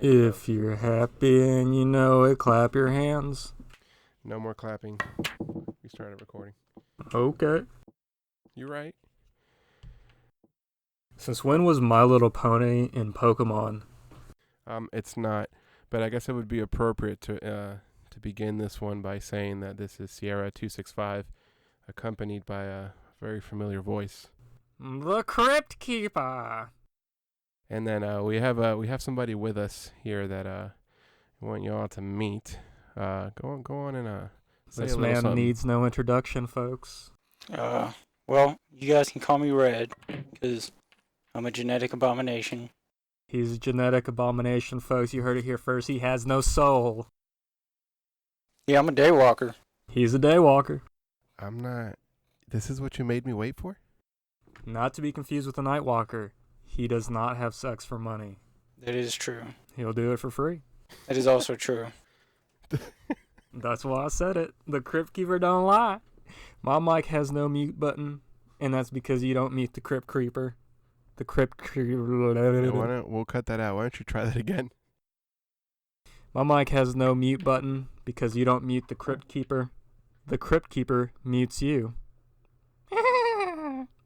If you're happy and you know it, clap your hands. No more clapping. We started recording. Okay. You right? Since when was My Little Pony in Pokemon? It's not, but I guess it would be appropriate to begin this one by saying that this is Sierra 265, accompanied by a very familiar voice. The Crypt Keeper. And then we have somebody with us here that I want you all to meet. Go on and say This a little man something. needs no introduction, folks. Well, you guys can call me Red, because I'm a genetic abomination. He's a genetic abomination, folks. You heard it here first. He has no soul. Yeah, I'm a daywalker. He's a daywalker. I'm not. This is what you made me wait for? Not to be confused with a nightwalker. He does not have sex for money. That is true. He'll do it for free. That is also true. That's why I said it. The Crypt Keeper don't lie. My mic has no mute button, and that's because you don't mute the Crypt Creeper. The Crypt Creeper. We'll cut that out. Why don't you try that again? My mic has no mute button because you don't mute the Crypt Keeper. The Crypt Keeper mutes you.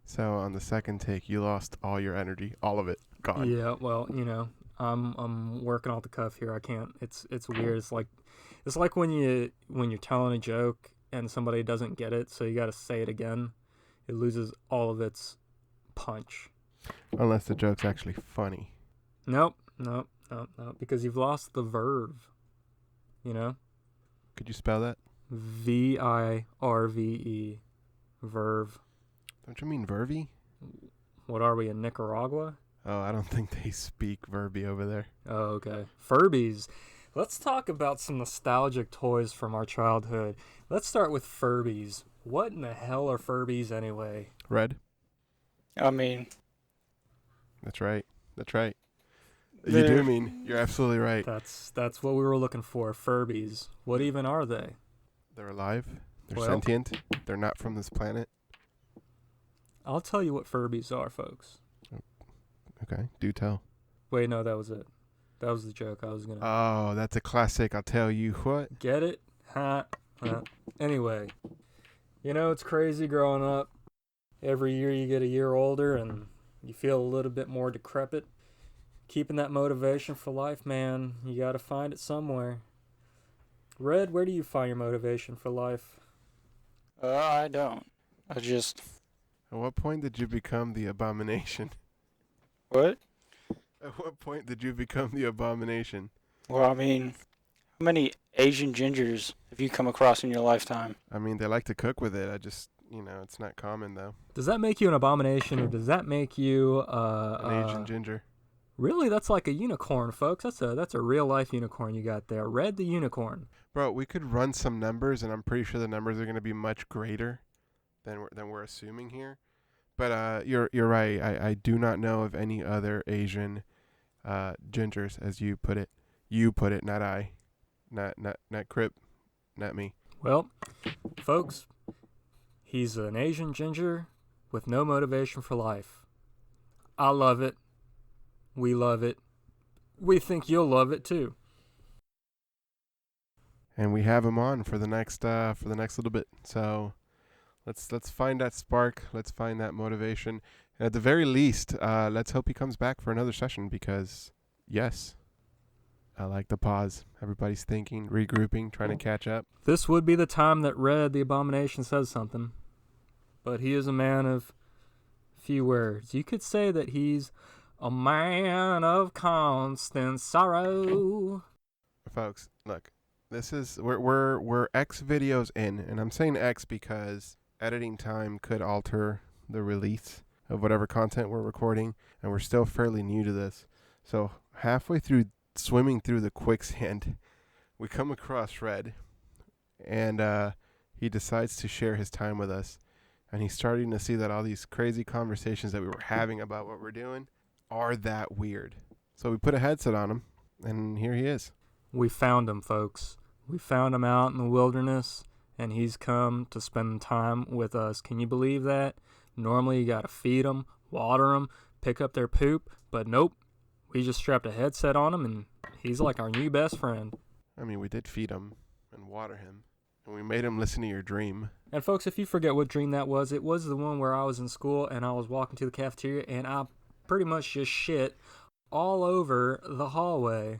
So on the second take, you lost all your energy, all of it, gone. Yeah, well, you know, I'm working off the cuff here. I can't. It's weird. It's like when you're telling a joke and somebody doesn't get it, so you got to say it again. It loses all of its punch. Unless the joke's actually funny. Nope, because you've lost the verve. You know? Could you spell that? Virve. Verve. Don't you mean vervy? What are we, in Nicaragua? Oh, I don't think they speak verby over there. Oh, okay. Furbies. Let's talk about some nostalgic toys from our childhood. Let's start with Furbies. What in the hell are Furbies anyway? Red? I mean, That's right. You They're- do mean. You're absolutely right. That's what we were looking for. Furbies. What even are they? They're alive. They're Well- sentient. They're not from this planet. I'll tell you what Furbies are, folks. Okay, do tell. Wait, no, that was it. That was the joke I was gonna Oh, that's a classic. I'll tell you what. get it. Anyway, you know, it's crazy growing up. Every year you get a year older and you feel a little bit more decrepit. Keeping that motivation for life, man, you gotta find it somewhere. Red, where do you find your motivation for life? I don't. I just... At what point did you become the abomination? What? At what point did you become the abomination? Well, I mean, how many Asian gingers have you come across in your lifetime? I mean, they like to cook with it. I just, it's not common though. Does that make you an abomination, or does that make you An Asian ginger. Really? That's like a unicorn, folks. That's a real life unicorn you got there. Red the unicorn. Bro, we could run some numbers, and I'm pretty sure the numbers are going to be much greater than we're assuming here. But you're right. I do not know of any other Asian gingers, as you put it. You put it, not I. Not Crip, not me. Well, folks, he's an Asian ginger with no motivation for life. I love it. We love it. We think you'll love it too. And we have him on for the next little bit. So let's find that spark. Let's find that motivation. And at the very least, let's hope he comes back for another session because, yes, I like the pause. Everybody's thinking, regrouping, trying to catch up. This would be the time that Red the Abomination says something. But he is a man of few words. You could say that he's a man of constant sorrow. Folks, look, this is we're X videos in, and I'm saying X because editing time could alter the release of whatever content we're recording, and we're still fairly new to this. So halfway through swimming through the quicksand, we come across Red, and he decides to share his time with us, and he's starting to see that all these crazy conversations that we were having about what we're doing are that weird. So we put a headset on him, and here he is. We found him, folks. We found him out in the wilderness, and he's come to spend time with us. Can you believe that? Normally you gotta feed them, water them, pick up their poop, but nope. We just strapped a headset on him, and He's like our new best friend. I mean, we did feed him and water him, and we made him listen to your dream. And folks, if you forget what dream that was, it was the one where I was in school and I was walking to the cafeteria and I pretty much just shit all over the hallway.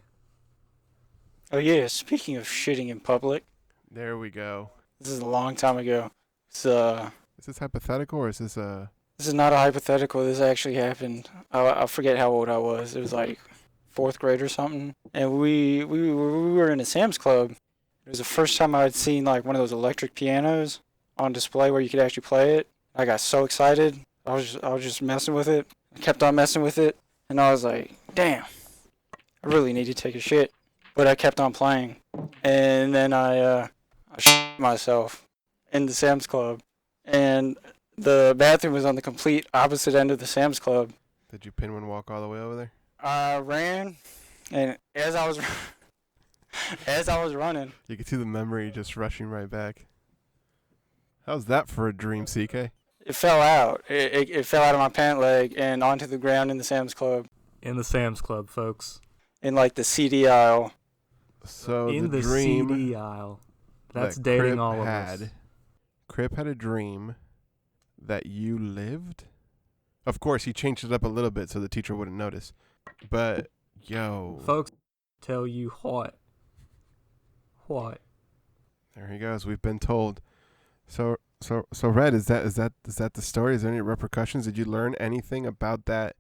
Oh yeah, speaking of shitting in public, There we go. this is a long time ago. It's, Is this hypothetical or is this a... this is not a hypothetical. This actually happened. I forget how old I was. It was like 4th grade or something. And we were in a Sam's Club. It was the first time I had seen like one of those electric pianos on display where you could actually play it. I got so excited. I was just messing with it. I kept on messing with it, and I was like, damn, I really need to take a shit. But I kept on playing, and then I shit myself in the Sam's Club, and the bathroom was on the complete opposite end of the Sam's Club. Did you pinwin walk all the way over there? I ran, and as I was running, You could see the memory just rushing right back. How's that for a dream, CK? it fell out. It fell out of my pant leg and onto the ground in the Sam's Club, In the Sam's Club, folks. in like the CD aisle. So In the dream CD aisle. That's that dating Crip all of had, us. Crip had a dream that you lived. Of course, he changed it up a little bit so the teacher wouldn't notice. But, yo. Folks, tell you what. What? There he goes. We've been told. So Red, is that the story? Is there any repercussions? Did you learn anything about that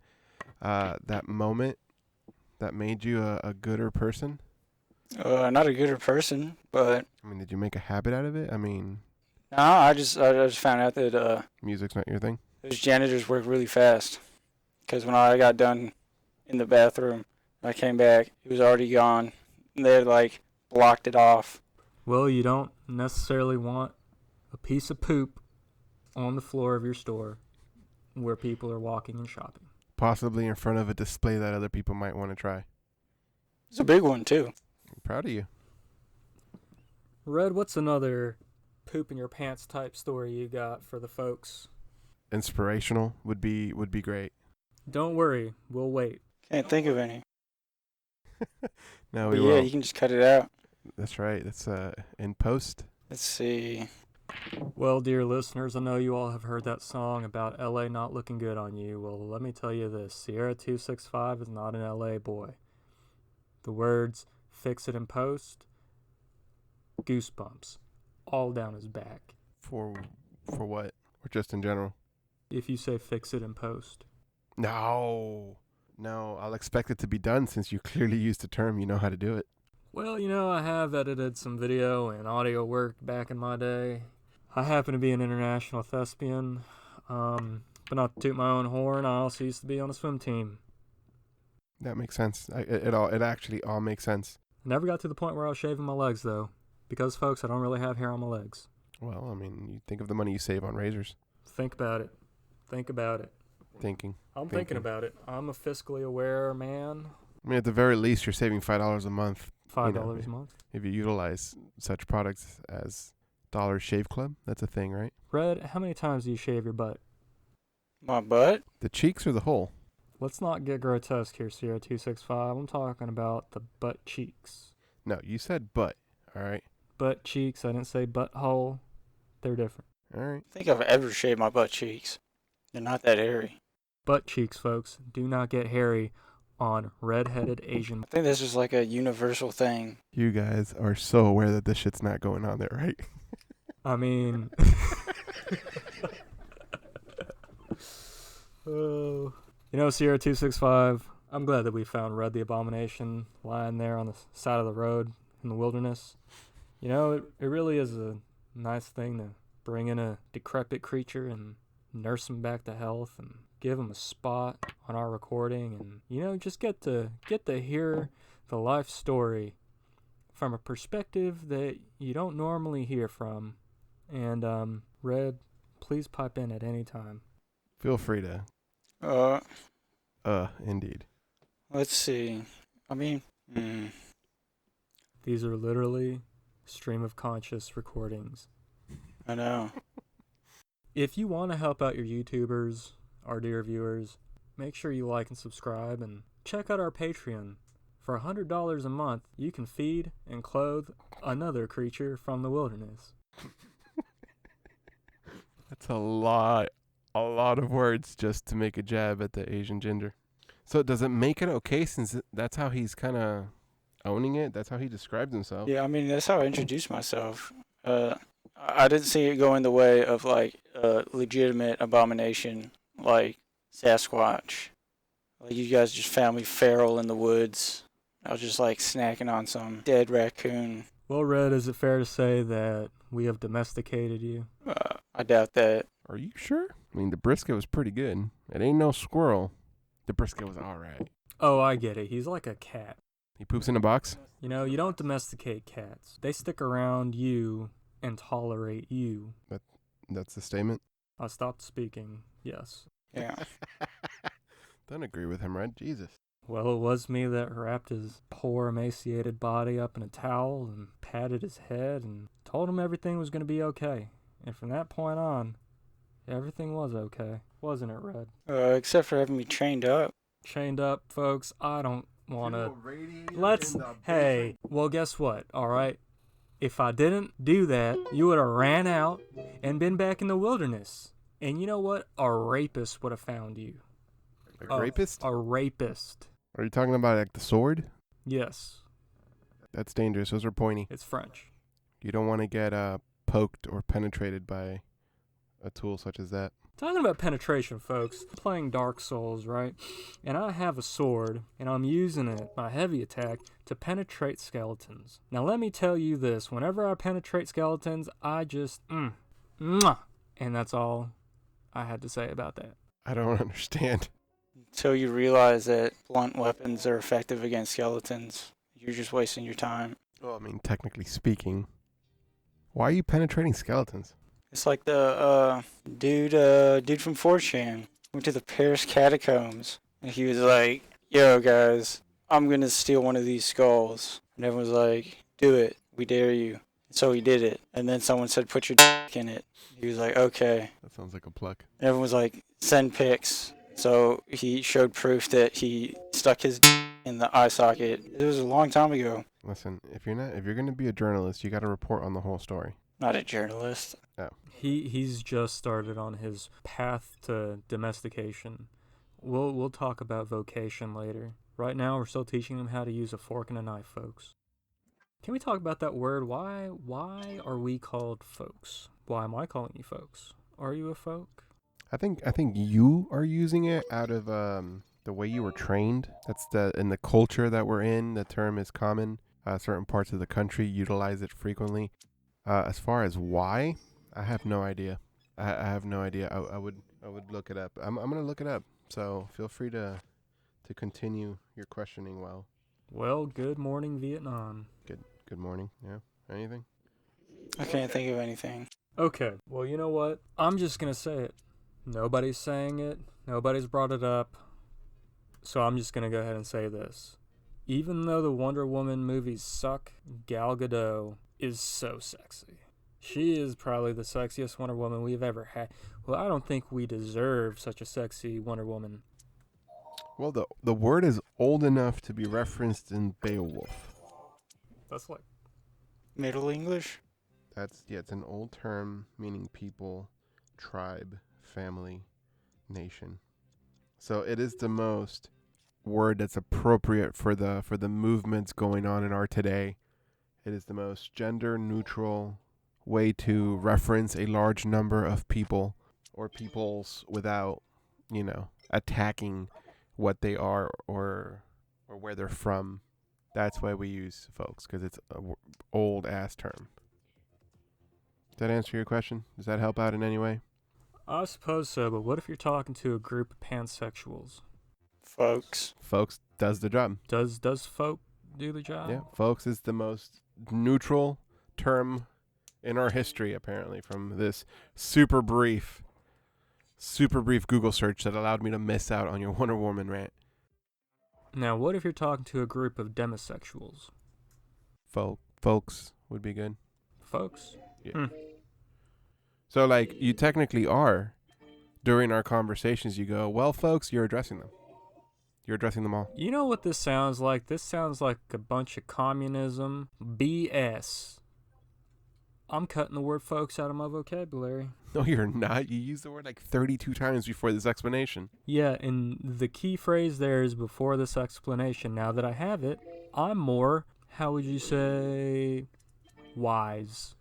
that moment that made you a gooder person? Not a gooder person, but I mean, did you make a habit out of it? I mean, no, I just found out that music's not your thing. those janitors work really fast. Because when I got done in the bathroom, I came back, he was already gone. And they had like blocked it off. Well, you don't necessarily want a piece of poop on the floor of your store where people are walking and shopping. Possibly in front of a display that other people might want to try. It's a big one too. I'm proud of you. Red, what's another poop in your pants type story you got for the folks? Inspirational would be great. Don't worry, we'll wait. Can't think of any. No, But we yeah, will. you can just cut it out. That's right. That's in post. Let's see. Well, dear listeners, I know you all have heard that song about LA not looking good on you. Well, let me tell you this. Sierra 265 is not an LA boy. The words, fix it in post, goosebumps, all down his back. For what? Or just in general? If you say fix it in post. No, I'll expect it to be done since you clearly used the term. You know how to do it. Well, you know, I have edited some video and audio work back in my day. I happen to be an international thespian, but not to toot my own horn, I also used to be on a swim team. That makes sense. It actually all makes sense. I never got to the point where I was shaving my legs, though, because, folks, I don't really have hair on my legs. Well, I mean, you think of the money you save on razors. Think about it. Think about it. Thinking. I'm thinking about it. I'm a fiscally aware man. I mean, at the very least, you're saving $5 a month $5 know, a month. if you utilize such products as Dollar Shave Club. That's a thing, right? Red, how many times do you shave your butt? My butt? The cheeks or the hole? Let's not get grotesque here, Sierra 265. I'm talking about the butt cheeks. No, you said butt. All right. Butt cheeks, I didn't say butthole. They're different. All right. I think I've ever shaved my butt cheeks. They're not that hairy. Butt cheeks, folks, do not get hairy on red-headed Asian. I think that's just like a universal thing. You guys are so aware that this shit's not going on there, right? I mean... Oh... You know, Sierra 265, I'm glad that we found Red the Abomination lying there on the side of the road in the wilderness. You know, it really is a nice thing to bring in a decrepit creature and nurse him back to health and give him a spot on our recording and, you know, just get to hear the life story from a perspective that you don't normally hear from. And, Red, please pipe in at any time. Feel free to. Indeed. Let's see. I mean, These are literally stream of conscious recordings. I know. If you want to help out your YouTubers, our dear viewers, make sure you like and subscribe and check out our Patreon For $100 a month, you can feed and clothe another creature from the wilderness. That's a lot of words just to make a jab at the Asian gender. So does it make it okay since that's how he's kind of owning it? That's how he describes himself. Yeah, I mean, that's how I introduced myself. I didn't see it go in the way of like a legitimate abomination like Sasquatch. Like you guys just found me feral in the woods. I was just like snacking on some dead raccoon. Well, Red, is it fair to say that we have domesticated you? I doubt that. Are you sure? I mean, the brisket was pretty good. It ain't no squirrel. The brisket was all right. Oh, I get it. He's like a cat. He poops in a box? You know, you don't domesticate cats. They stick around you and tolerate you. That's the statement? I stopped speaking. Yes. Yeah. Don't agree with him, right? Jesus. Well, it was me that wrapped his poor, emaciated body up in a towel and patted his head and told him everything was going to be okay. And from that point on, everything was okay. Wasn't it, Red? Except for having me chained up. Chained up, folks. I don't want to... Hey, well, guess what? All right? If I didn't do that, you would have ran out and been back in the wilderness. And you know what? A rapist would have found you. A rapist? A rapist. Are you talking about like the sword? Yes. That's dangerous. Those are pointy. It's French. You don't want to get poked or penetrated by a tool such as that. Talking about penetration, folks. I'm playing Dark Souls, right? And I have a sword, and I'm using it, my heavy attack, to penetrate skeletons. Now let me tell you this. Whenever I penetrate skeletons, I just, mwah. And that's all I had to say about that. I don't understand. Until you realize that blunt weapons are effective against skeletons. You're just wasting your time. Well, I mean, technically speaking. Why are you penetrating skeletons? It's like the dude from 4chan went to the Paris catacombs and he was like, "Yo guys, I'm gonna steal one of these skulls." And everyone was like, "Do it, we dare you." So he did it, and then someone said, "Put your dick in it." He was like, "Okay." That sounds like a pluck. And everyone was like, "Send pics." So he showed proof that he stuck his dick in the eye socket. It was a long time ago. Listen, if you're gonna be a journalist, you got to report on the whole story. Not a journalist. Oh. He's just started on his path to domestication. We'll talk about vocation later. Right now, we're still teaching him how to use a fork and a knife, folks. Can we talk about that word? Why are we called folks? Why am I calling you folks? Are you a folk? I think you are using it out of the way you were trained. That's in the culture that we're in. The term is common. Certain parts of the country utilize it frequently. As far as why, I have no idea. I have no idea. I would look it up. I'm gonna look it up. So feel free to continue your questioning. Well, good morning, Vietnam. Good morning. Yeah. Anything? I can't think of anything. Okay. Well, you know what? I'm just gonna say it. Nobody's saying it. Nobody's brought it up. So I'm just gonna go ahead and say this. Even though the Wonder Woman movies suck, Gal Gadot is so sexy. She is probably the sexiest Wonder Woman we've ever had. Well, I don't think we deserve such a sexy Wonder Woman. Well, the word is old enough to be referenced in Beowulf. That's like Middle English? It's an old term meaning people, tribe, family, nation. So it is the most word that's appropriate for the movements going on in our today. It is the most gender neutral way to reference a large number of people or peoples without, attacking what they are or where they're from. That's why we use folks, because it's an old ass term. Does that answer your question? Does that help out in any way? I suppose so, but what if you're talking to a group of pansexuals? Folks. Folks does the job. Does folk do the job? Yeah, folks is the most neutral term in our history, apparently, from this super brief Google search that allowed me to miss out on your Wonder Woman rant. Now, what if you're talking to a group of demisexuals? Folks would be good. Folks? Yeah. So, you technically are. During our conversations, you go, well, folks, you're addressing them. You're addressing them all. You know what this sounds like? This sounds like a bunch of communism BS. I'm cutting the word folks out of my vocabulary. No, you're not. You used the word like 32 times before this explanation. Yeah, and the key phrase there is before this explanation. Now that I have it, I'm more, how would you say, wise.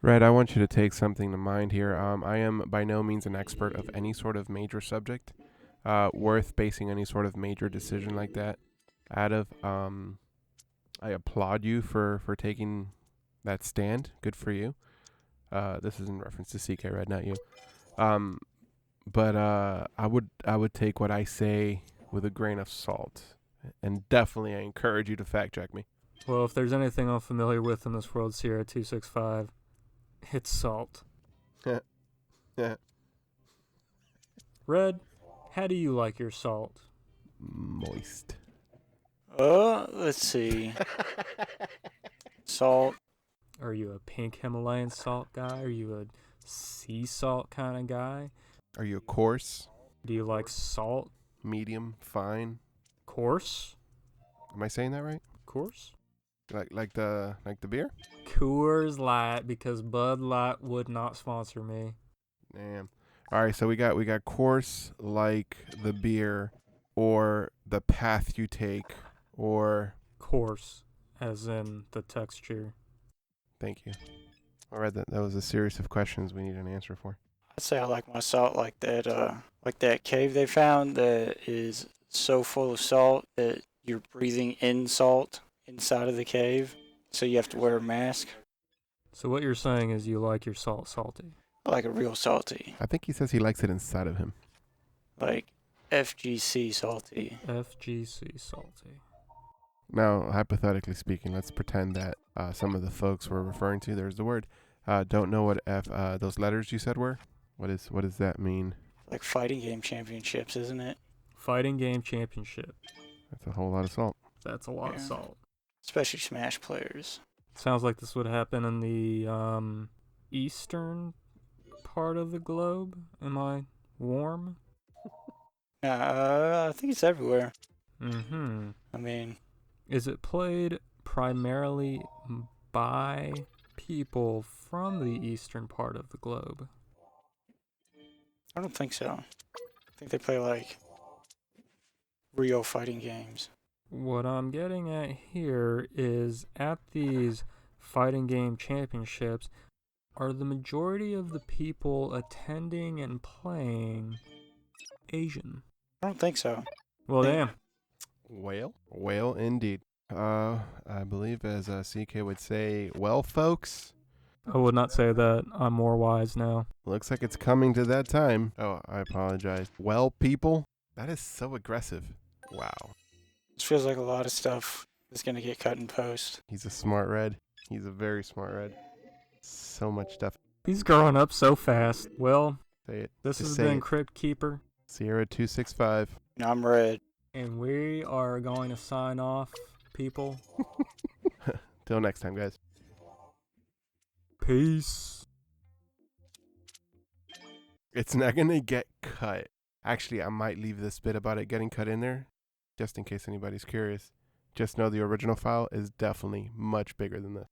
Red, I want you to take something to mind here. I am by no means an expert of any sort of major subject worth basing any sort of major decision like that out of. I applaud you for taking that stand. Good for you. This is in reference to CK Red, not you. But I would take what I say with a grain of salt, and definitely I encourage you to fact check me. Well, if there's anything I'm familiar with in this world, Sierra 265, it's salt. Yeah. Red, how do you like your salt? Moist. Let's see. Salt. Are you a pink Himalayan salt guy? Are you a sea salt kind of guy? Are you coarse, Do you like salt? medium, fine? Coarse? Am I saying that right? Coarse? Like the beer? Coors Light, because Bud Light would not sponsor me. Damn. All right, so we got coarse like the beer, or the path you take, or Coarse, as in the texture. thank you. All right, that was a series of questions we need an answer for. I'd say I like my salt like that cave they found that is so full of salt that you're breathing in salt inside of the cave, so you have to wear a mask. So what you're saying is you like your salt salty. Like a real salty. I think he says he likes it inside of him. Like FGC salty. FGC salty. Now, hypothetically speaking, let's pretend that some of the folks we're referring to, there's the word, don't know what those letters you said were. What does that mean? Like fighting game championships, isn't it? Fighting game championship. That's a whole lot of salt. That's a lot of Yeah. salt. Especially Smash players. Sounds like this would happen in the eastern part of the globe. Am I warm? I think it's everywhere. Mm-hmm. I mean, Is it played primarily by people from the eastern part of the globe? I don't think so. I think they play like real fighting games. What I'm getting at here is at these fighting game championships, are the majority of the people attending and playing Asian? I don't think so. Well, damn. Whale indeed. I believe as CK would say, well, folks, I would not say that. I'm more wise now. looks like it's coming to that time. Oh, I apologize. Well, people, that is so aggressive. Wow. This feels like a lot of stuff is going to get cut in post. He's a smart red. He's a very smart red. So much stuff. He's growing up so fast. Well, Say it. this Just has say been it. Crypt Keeper, Sierra 265. Now I'm red. and we are going to sign off, people. Till next time, guys. Peace. It's not going to get cut. Actually, I might leave this bit about it getting cut in there, just in case anybody's curious. Just know the original file is definitely much bigger than this.